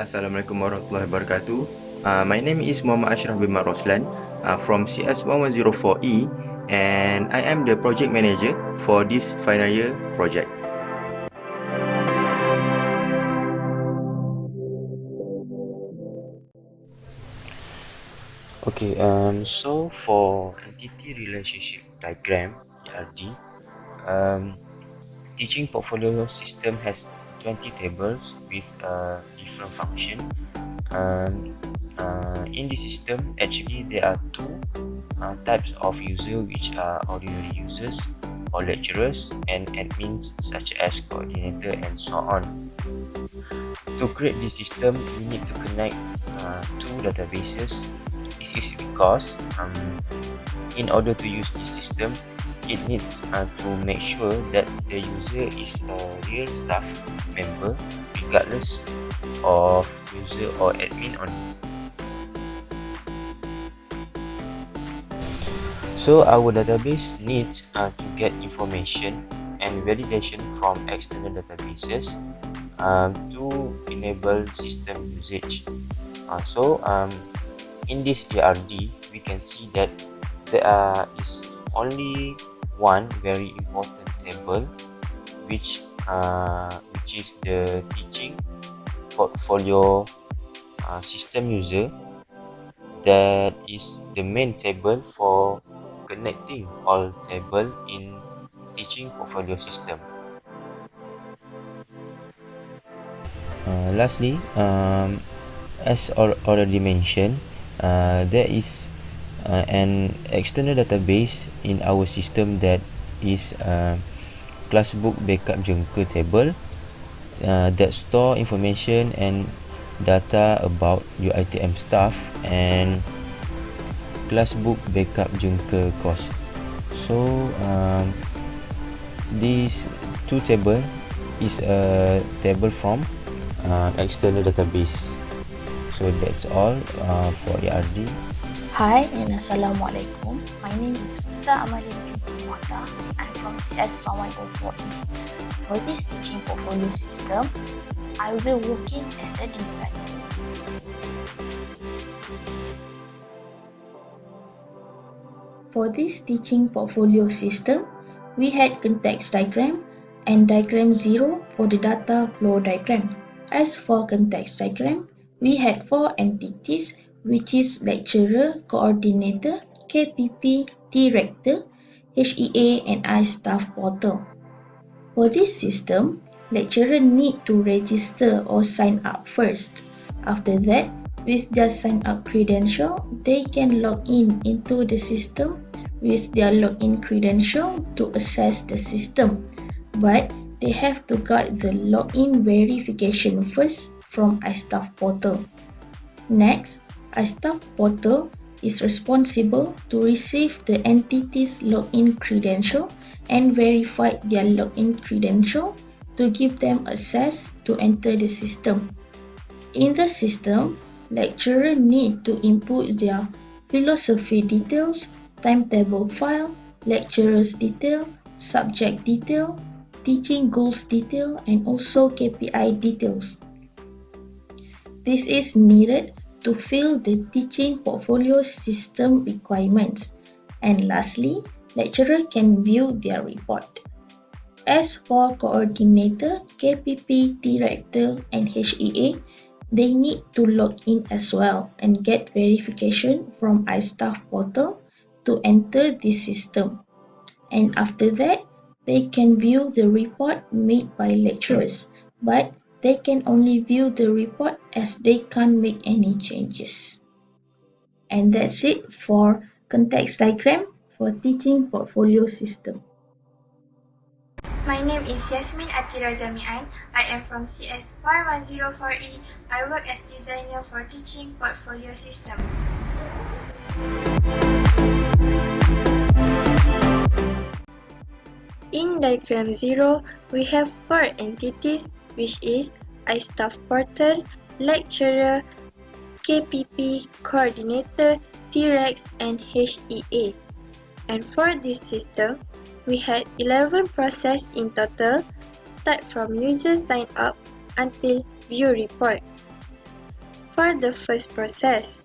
Assalamualaikum warahmatullahi wabarakatuh. My name is Muhammad Ashraf bin Mat Roslan from CS1104E, and I am the project manager for this final year project. Okay, so for entity relationship diagram (ERD), teaching portfolio system has 20 tables with different function. In this system, actually there are two types of user, which are ordinary users or lecturers, and admins such as coordinator and so on. To create this system, we need to connect two databases. This is because in order to use this system, it needs to make sure that the user is a real staff member regardless of user or admin only. So our database needs to get information and validation from external databases to enable system usage. In this ERD, we can see that there is only one very important table, which is the teaching portfolio system user. That is the main table for connecting all table in teaching portfolio system. Lastly, as already mentioned, there is an external database in our system that is classbook backup jengka table that store information and data about your ITM staff and classbook backup jengka course. So these two table is a table from external database. So that's all for ERD. Hi and Assalamualaikum. My name is Fuza Amalia binti Muhammad. I'm from CS1104E. For this teaching portfolio system, I will be working as a designer. For this teaching portfolio system, we had context diagram and diagram 0 for the data flow diagram. As for context diagram, we had 4 entities, which is lecturer, coordinator, KPP, director, HEA and I staff portal. For this system, lecturer need to register or sign up first. After that, with their sign up credential, they can log in into the system with their login credential to access the system. But they have to get the login verification first from iStaff portal. Next, iStaff portal is responsible to receive the entity's login credential and verify their login credential to give them access to enter the system. In the system, lecturers need to input their philosophy details, timetable file, lecturers detail, subject detail, teaching goals detail, and also KPI details. This is needed to fill the teaching portfolio system requirements. And lastly, lecturer can view their report. As for coordinator, KPP, director, and HEA, they need to log in as well and get verification from iStaff portal to enter this system. And after that, they can view the report made by lecturers, but they can only view the report as they can't make any changes. And that's it for context diagram for teaching portfolio system. My name is Yasmin Atira Jami'an. I am from CS4104E. I work as designer for teaching portfolio system. In diagram 0, we have 4 entities, which is iStaff portal, lecturer, KPP, coordinator, T-Rex, and HEA. And for this system, we had 11 processes in total, start from user sign up until view report. For the first process,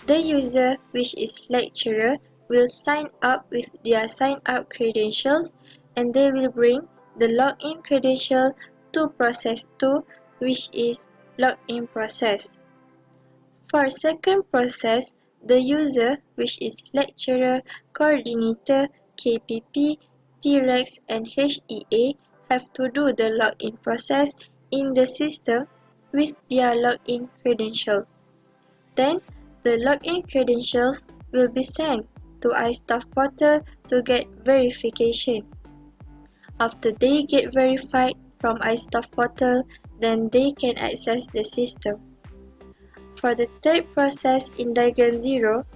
the user, which is lecturer, will sign up with their sign up credentials and they will bring the login credential to process 2, which is login process. For second process, the user, which is lecturer, coordinator, KPP, T-Rex and HEA, have to do the login process in the system with their login credential. Then, the login credentials will be sent to iStaff portal to get verification. After they get verified from iStaff portal, then they can access the system. For the third process in diagram 0,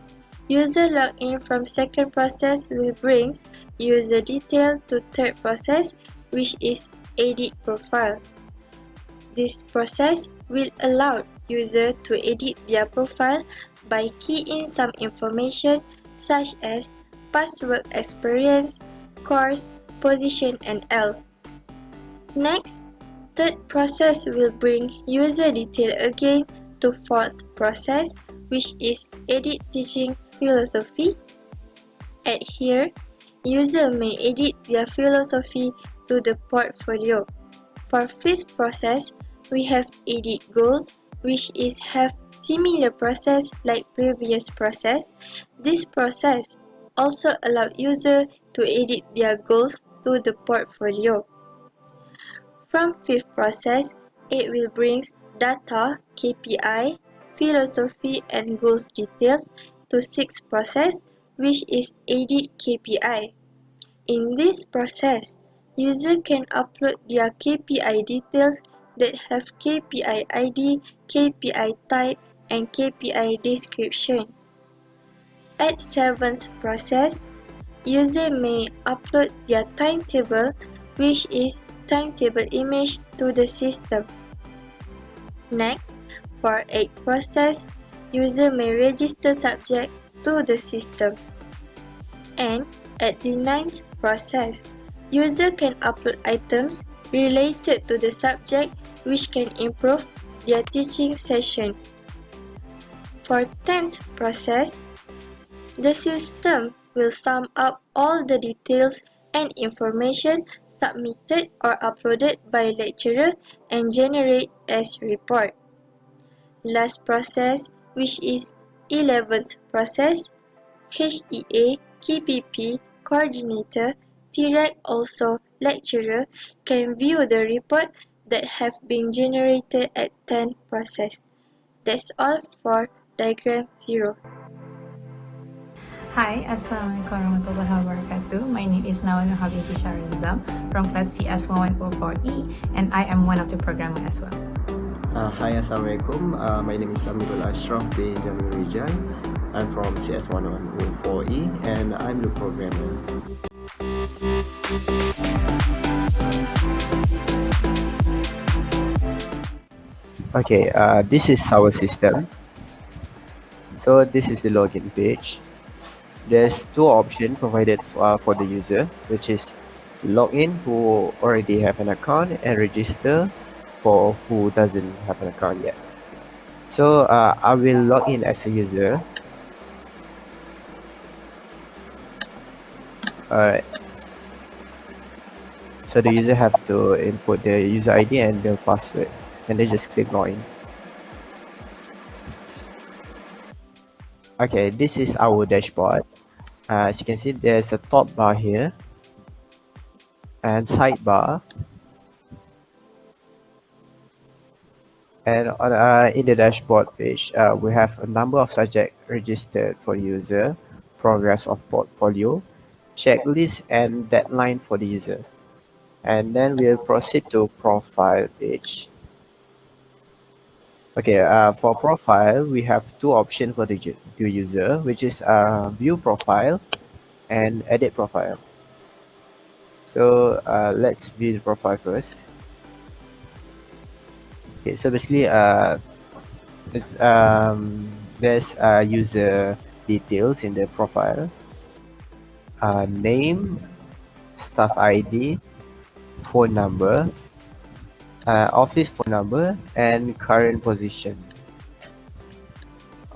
user login from second process will bring user detail to third process, which is edit profile. This process will allow user to edit their profile by key in some information such as past work experience, course, position and else. Next, third process will bring user detail again to fourth process, which is edit teaching philosophy. At here, user may edit their philosophy to the portfolio. For fifth process, we have edit goals, which is have similar process like previous process. This process also allow user to edit their goals to the portfolio. From fifth process, it will bring data, KPI, philosophy and goals details to sixth process, which is edit KPI. In this process, user can upload their KPI details that have KPI ID, KPI type, and KPI description. At seventh process, user may upload their timetable, which is timetable image, to the system. Next, for eighth process, user may register subject to the system. And at the ninth process, user can upload items related to the subject which can improve their teaching session. For 10th process, the system will sum up all the details and information submitted or uploaded by lecturer and generate as report. Last process, which is 11th process, HEA, KPP, coordinator, T-Rex also lecturer can view the report that have been generated at 10 process. That's all for diagram 0. Hi, Assalamualaikum warahmatullahi wabarakatuh. My name is Nawal Habibi Sharizam from class CS1144E and I am one of the programmer as well. Hi, Assalamualaikum. My name is Amirul Ashraf bin Jamil Rijal. I'm from CS1104E and I'm the programmer. Okay, this is our system. So this is the login page. There's two options provided for the user, which is login who already have an account and register for who doesn't have an account yet. So I will log in as a user. Alright. So the user have to input the user ID and the password, and then just click login. Okay, this is our dashboard. As you can see, there's a top bar here and sidebar. And on, in the dashboard page, we have a number of subjects registered for user, progress of portfolio, checklist, and deadline for the users. And then we'll proceed to profile page. Okay, for profile, we have two options for the user, which is view profile and edit profile. So let's view the profile first. Okay, so basically, there's user details in the profile, name, staff ID, phone number, office phone number, and current position.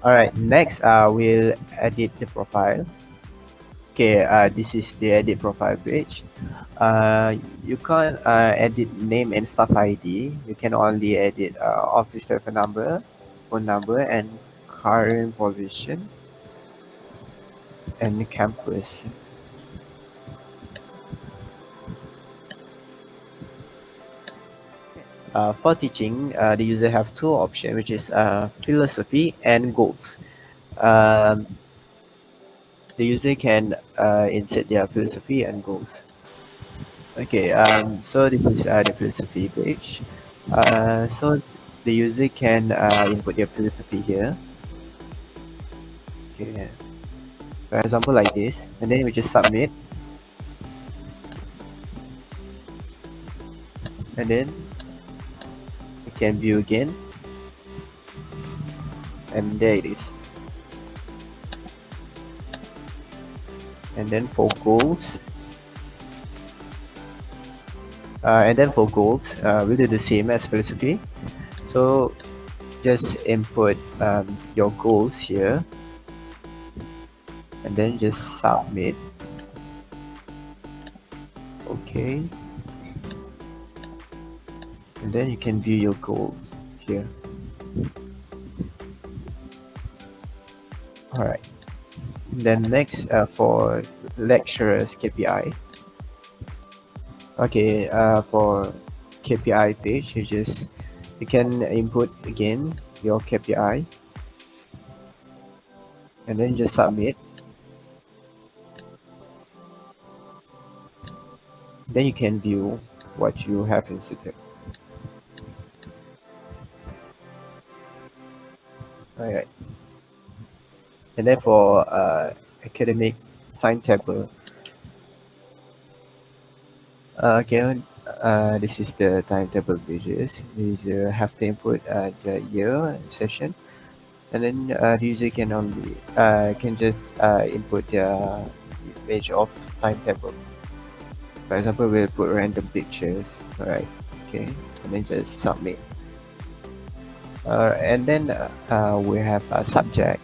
Alright, next we'll edit the profile. Okay, this is the edit profile page. You can't edit name and staff ID. You can only edit office telephone number, phone number, and current position and campus. For teaching, the user have two options, which is philosophy and goals. Um, the user can insert their philosophy and goals. Okay, so this is the philosophy page. So the user can input their philosophy here. Okay, for example, like this, and then we just submit, and then we can view again, and there it is. And then for goals, we'll do the same as philosophy. So just input your goals here, and then just submit. Okay, and then you can view your goals here. All right. Then next for lecturers KPI. Okay, for KPI page, you can input again your KPI, and then just submit. Then you can view what you have inserted. All right. And then for academic timetable, okay, this is the timetable pages. You have to input the year and session, and then the user can only can just input the image of timetable. For example, we'll put random pictures. All right, okay, and then just submit. And then we have a subject.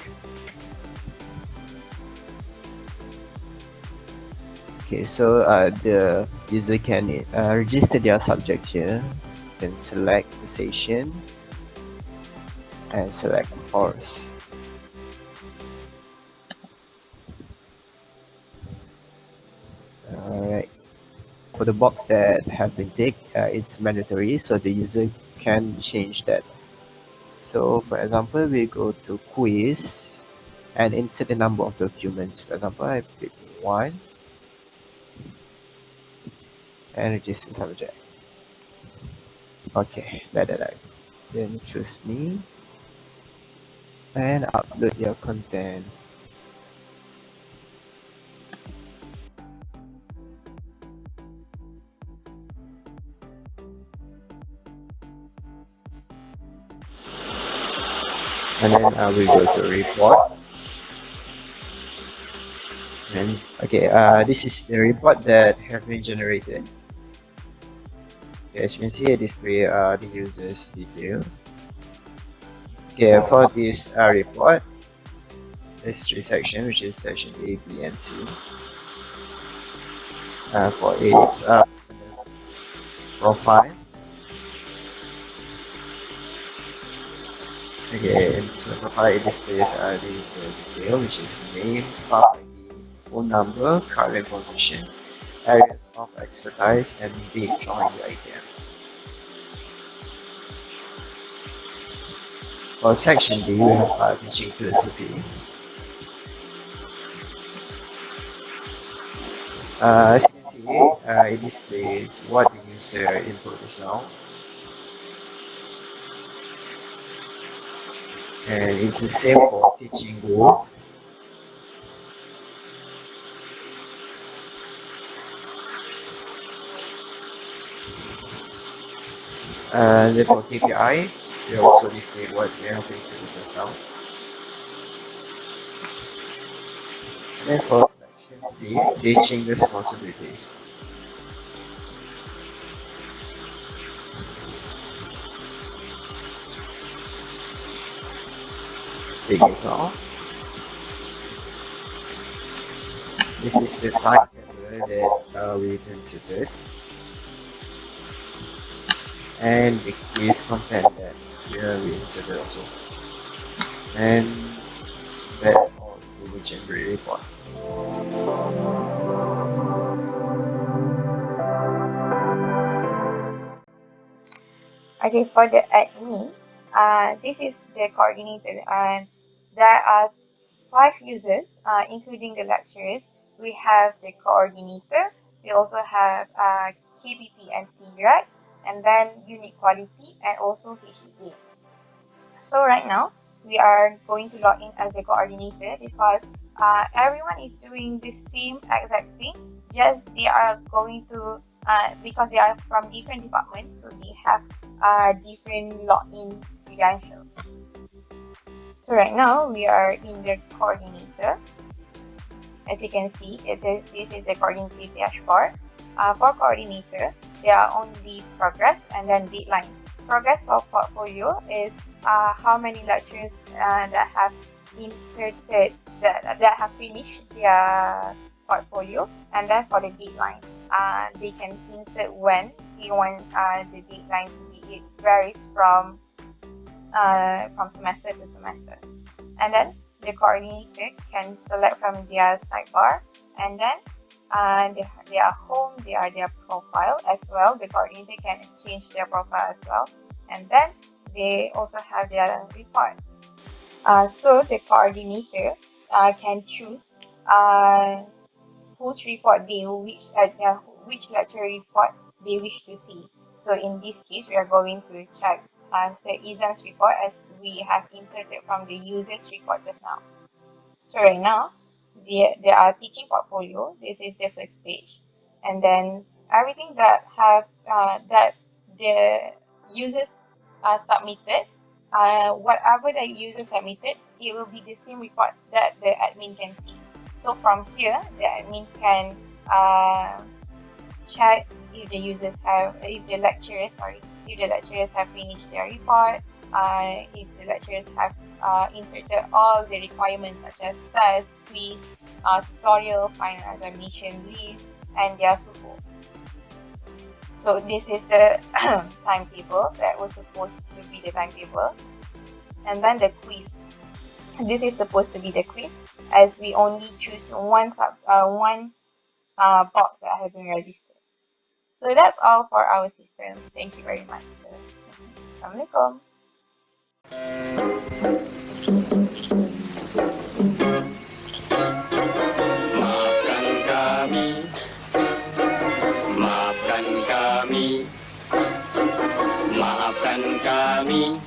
Okay, so the user can register their subject here, then select the session and select course. Alright, for the box that have been ticked, it's mandatory, so the user can change that. So for example, we go to quiz and insert the number of documents. For example, I pick 1 and register subject. Okay, like that. Then choose name and upload your content. And then we go to report. And okay, this is the report that have been generated. Okay, as you can see, it display the user's detail. Okay, for this report, there's 3 sections, which is section A, B, and C. For A, it's profile. Okay, so profile it displays the detail, which is name, staff ID, phone number, current position, areas of expertise, and date joined the ITM. For section D, we have teaching philosophy. As you can see, it displays what the user input is now. And it's the same for teaching goals. And then for KPI, they also display what we have inserted just now. And then for section C, teaching responsibilities. thing is now. This is the type table that we considered, and the quiz content that here we inserted also. And that's all for the January report. Okay, for the admin, this is the coordinator, and there are 5 users, including the lecturers. We have the coordinator, we also have KPP and TREC, and then unit quality, and also HEA. So right now, we are going to log in as the coordinator because everyone is doing the same exact thing, just they are going to, because they are from different departments, so they have different login credentials. So right now, we are in the coordinator. As you can see, this is the coordinator dashboard. For coordinator, there are only progress and then deadline. Progress for portfolio is how many lecturers that have inserted that have finished their portfolio, and then for the deadline, they can insert when they want the deadline to be. It varies from semester to semester, and then the coordinator can select from their sidebar, and then their home, their profile as well. The coordinator can change their profile as well, and then they also have their report. So the coordinator can choose whose report they which lecture report they wish to see. So in this case, we are going to check the Izan's report, as we have inserted from the user's report just now. So right now, there are teaching portfolio. This is the first page, and then everything that have that the users submitted, whatever the user submitted, it will be the same report that the admin can see. So from here, the admin can check if the users have, if the lecturers have finished their report, if the lecturers have inserted all the requirements such as test, quiz, tutorial, final examination list, and their SUFO. So this is the timetable that was supposed to be the timetable, and then the quiz. This is supposed to be the quiz, as we only choose one box that have been registered. So that's all for our system. Thank you very much, sir. Assalamualaikum. Maafkan kami, maafkan kami, maafkan kami.